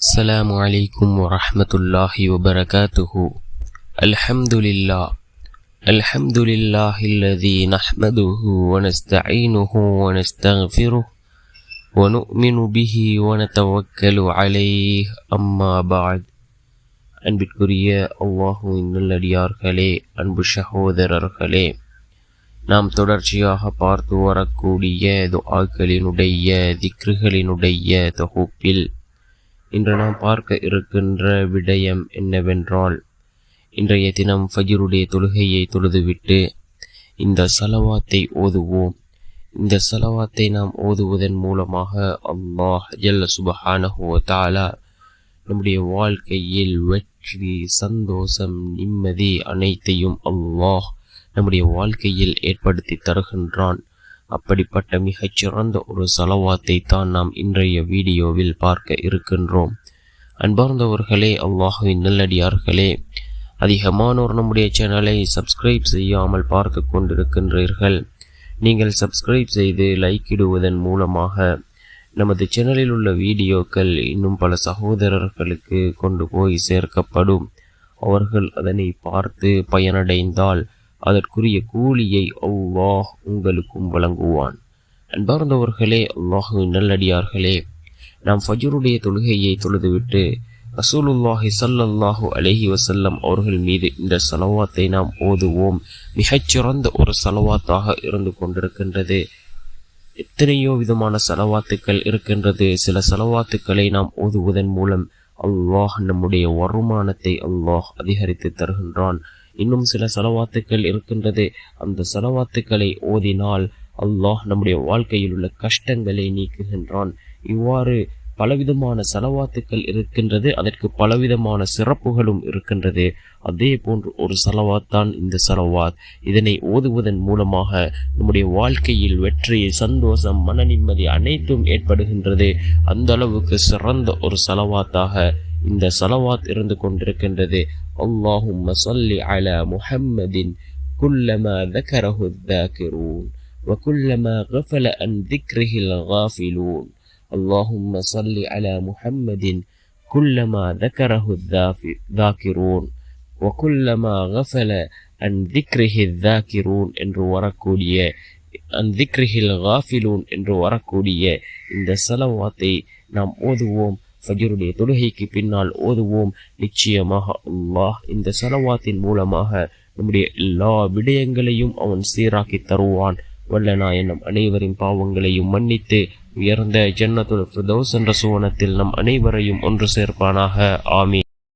السلام عليكم ورحمة الله وبركاته. الحمد لله الذي نحمده ونستعينه ونستغفره ونؤمن به ونتوكل عليه. أما بعد. அன்பிற்குரிய அல்லாஹுவின் நல்லடியார்களே, அன்பு சகோதரர்களே, நாம் தொடர்ச்சியாக பார்த்து வரக்கூடிய துஆக்களினுடைய திக்ருகளினுடைய தொகுப்பில் இன்று நாம் பார்க்க இருக்கின்ற விடயம் என்னவென்றால், இன்றைய தினம் ஃபஜ்ருடைய தொழுகையை தொழுதுவிட்டு இந்த ஸலவாத்தை ஓதுவோம். இந்த ஸலவாத்தை நாம் ஓதுவதன் மூலமாக அல்லாஹ் ஜல்ல சுப்ஹானஹு வ தஆலா நம்முடைய வாழ்க்கையில் வெற்றி, சந்தோஷம், நிம்மதி அனைத்தையும் அல்லாஹ் நம்முடைய வாழ்க்கையில் ஏற்படுத்தி தருகின்றான். அப்படிப்பட்ட மிகச்சிறந்த ஒரு ஸலவாத்தை தான் நாம் இன்றைய வீடியோவில் பார்க்க இருக்கின்றோம். அன்பார்ந்தவர்களே, அல்லாஹுவின் நல்லடியார்களே, அதிகமானோர் நம்முடைய சேனலை சப்ஸ்கிரைப் செய்யாமல் பார்த்து கொண்டிருக்கின்றீர்கள். நீங்கள் சப்ஸ்கிரைப் செய்து லைக் இடுவதன் மூலமாக நமது சேனலில் உள்ள வீடியோக்கள் இன்னும் பல சகோதரர்களுக்கு கொண்டு போய் சேர்க்கப்படும். அவர்கள் அதனை பார்த்து பயனடைந்தால் அதற்குரிய கூலியை அல்லாஹ் உங்களுக்கும் வழங்குவான். அன்பார்ந்தவர்களே, அல்லாஹுவின் நல்லடியார்களே, நாம் ஃபஜ்ருடைய தொழுகையை தொழுதுவிட்டு ரசூலுல்லாஹி ஸல்லல்லாஹு அலைஹி வஸல்லம் அவர்கள் மீது இந்த ஸலவாத்தை நாம் ஓதுவோம். மிகச்சிறந்த ஒரு ஸலவாத்தாக இருந்து கொண்டிருக்கின்றது. எத்தனையோ விதமான ஸலவாத்துக்கள் இருக்கின்றது. சில ஸலவாத்துக்களை நாம் ஓதுவதன் மூலம் அல்லாஹ் நம்முடைய வருமானத்தை அல்லாஹ் அதிகரித்து தருகின்றான். இன்னும் சில ஸலவாத்துக்கள் இருக்கின்றது. அந்த ஸலவாத்துக்களை ஓதினால் அல்லாஹ் நம்முடைய வாழ்க்கையில் உள்ள கஷ்டங்களை நீக்குகின்றான். இவ்வாறு பலவிதமான ஸலவாத்துக்கள் இருக்கின்றது. அதற்கு பலவிதமான சிறப்புகளும் இருக்கின்றது. அதே போன்று ஒரு ஸலவாத் தான் இந்த ஸலவாத். இதனை ஓதுவதன் மூலமாக நம்முடைய வாழ்க்கையில் வெற்றி, சந்தோஷம், மன நிம்மதி அனைத்தும் ஏற்படுகின்றது. அந்த அளவுக்கு சிறந்த ஒரு ஸலவாத்தாக இந்த ஸலவாத் இருந்து கொண்டிருக்கின்றது. அல்லாஹும்ம ஸல்லி அலா முஹம்மதின் குல்லமா ذكره الذاكرون وكلما غفل عن ذكره الغافلون. اللهم صل على محمد كلما ذكره الذاكرون وكلما غفل عن ذكره الذاكرون என்று வரக்கூடிய عن ذكره الغافلون என்று வரக்கூடிய இந்த ஸலவாத்தை நாம் ஓதுவோம். ஃபஜ்ருடைய தொழுகைக்கு பின்னால் ஓதுவோம். நிச்சயமாக அல்லாஹ் இந்த ஸலவாத்தின் மூலமாக நம்முடைய எல்லா விடயங்களையும் அவன் சீராக்கி தருவான். வல்லநாயன் நம் அனைவரின் பாவங்களையும் மன்னித்து உயர்ந்த ஜன்னத்துல் ஃபிர்தௌஸ் என்ற சுவனத்தில் நம் அனைவரையும் ஒன்று சேர்ப்பானாக. ஆமீன்.